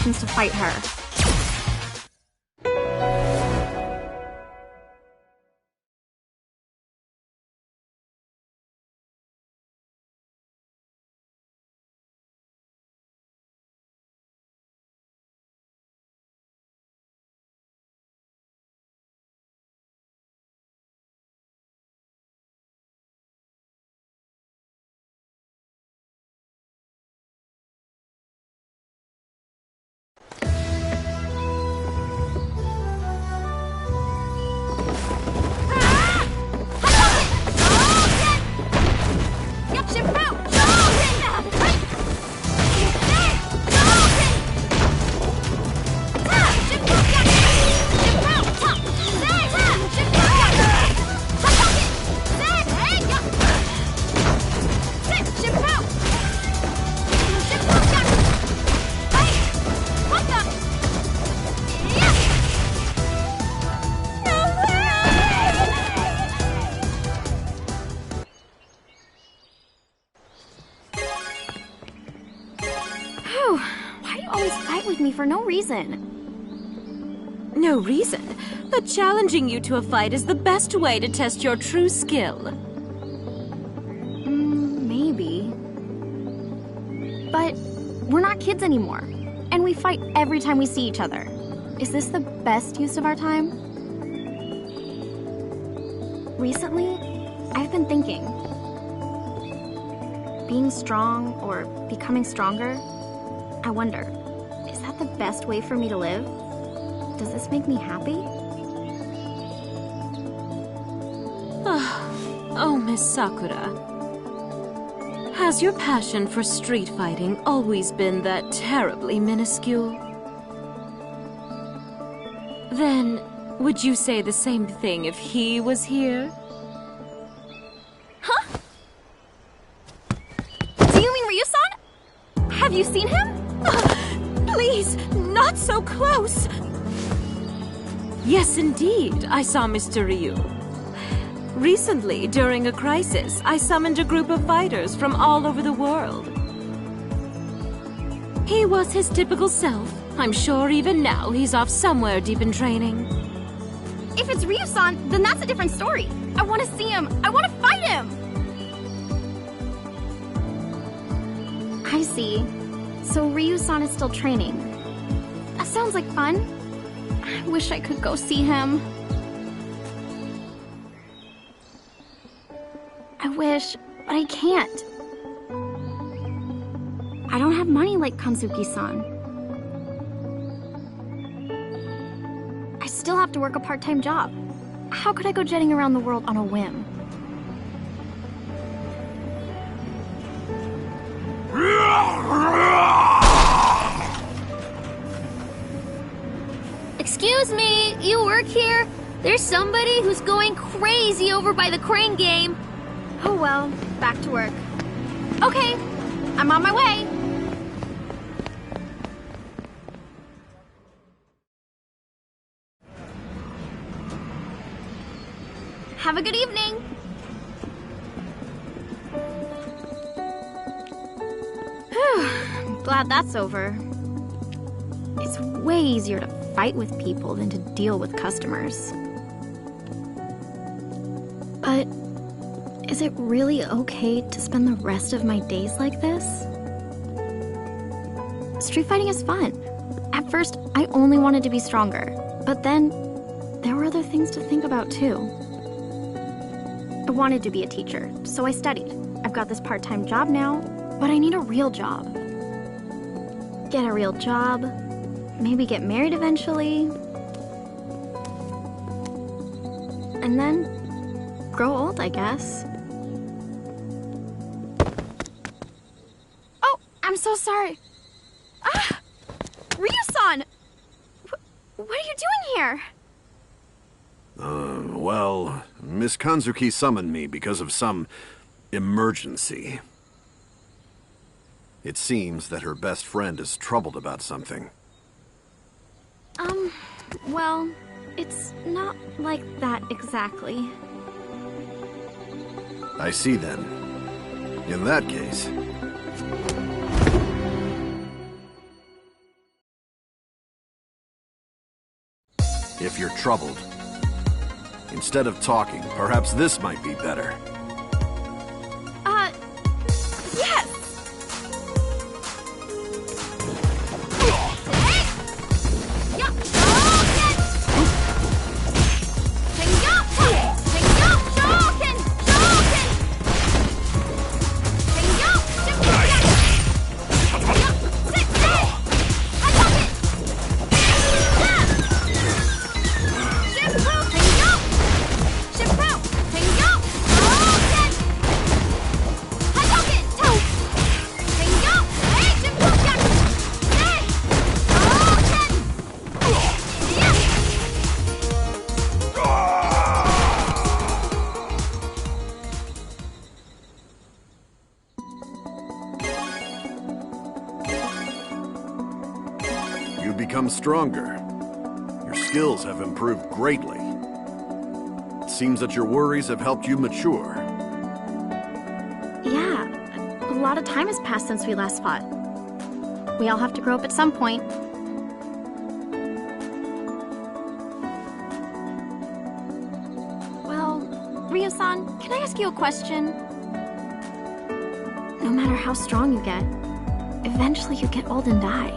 license to fight her. Why do you always fight with me for no reason? No reason, but challenging you to a fight is the best way to test your true skill. Maybe. But we're not kids anymore, and we fight every time we see each other. Is this the best use of our time? Recently, I've been thinking. Being strong or becoming stronger, I wonder, is that the best way for me to live? Does this make me happy? Oh, Miss Sakura. Has your passion for street fighting always been that terribly minuscule? Then, would you say the same thing if he was here? Huh? Do you mean Ryu-san? Have you seen him? Please, not so close! Yes, indeed, I saw Mr. Ryu. Recently, during a crisis, I summoned a group of fighters from all over the world. He was his typical self. I'm sure even now he's off somewhere deep in training. If it's Ryu-san, then that's a different story. I want to see him. I want to fight him. I see. So Ryu-san is still training. That sounds like fun. I wish I could go see him. I wish, but I can't. I don't have money like Kanzuki-san. I still have to work a part-time job. How could I go jetting around the world on a whim? Excuse me, you work here? There's somebody who's going crazy over by the crane game. Oh well, back to work. Okay, I'm on my way. Have a good evening. Whew, glad that's over. It's way easier to fight with people than to deal with customers. But is it really okay to spend the rest of my days like this? Street fighting is fun. At first, I only wanted to be stronger, but then there were other things to think about too. I wanted to be a teacher, so I studied. I've got this part-time job now, but I need a real job. Get a real job, maybe get married eventually, and then grow old, I guess. Oh, I'm so sorry. Ah! Ryu-san! What are you doing here? Well, Miss Kanzuki summoned me because of some emergency. It seems that her best friend is troubled about something. Well, it's not like that exactly. I see then. In that case, if you're troubled. Instead of talking, perhaps this might be better. Yes! You've become stronger. Your skills have improved greatly. It seems that your worries have helped you mature. Yeah, a lot of time has passed since we last fought. We all have to grow up at some point. Well, Ryo-san, can I ask you a question? No matter how strong you get, eventually you get old and die.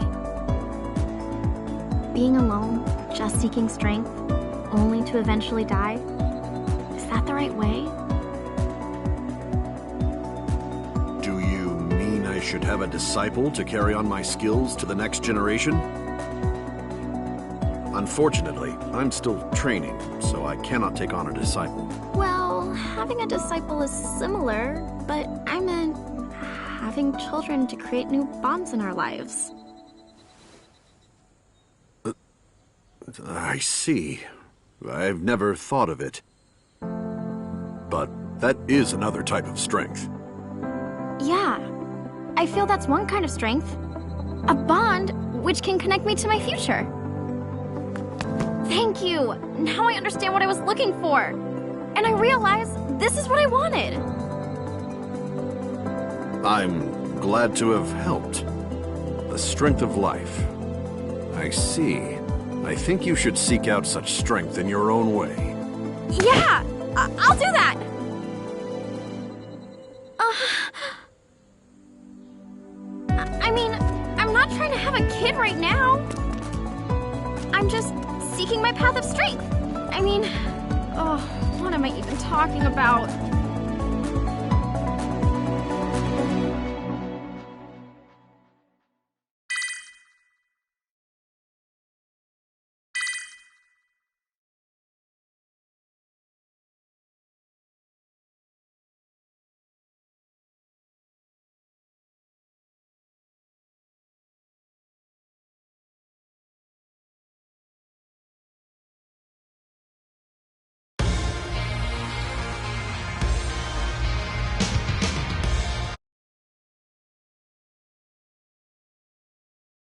Being alone, just seeking strength, only to eventually die, is that the right way? Do you mean I should have a disciple to carry on my skills to the next generation? Unfortunately, I'm still training, so I cannot take on a disciple. Well, having a disciple is similar, but I meant having children to create new bonds in our lives. I see. I've never thought of it. But that is another type of strength. Yeah, I feel that's one kind of strength. A bond which can connect me to my future. Thank you! Now I understand what I was looking for. And I realize this is what I wanted. I'm glad to have helped. The strength of life. I see. I think you should seek out such strength in your own way. Yeah! I'll do that! I mean, I'm not trying to have a kid right now. I'm just seeking my path of strength. I mean, what am I even talking about?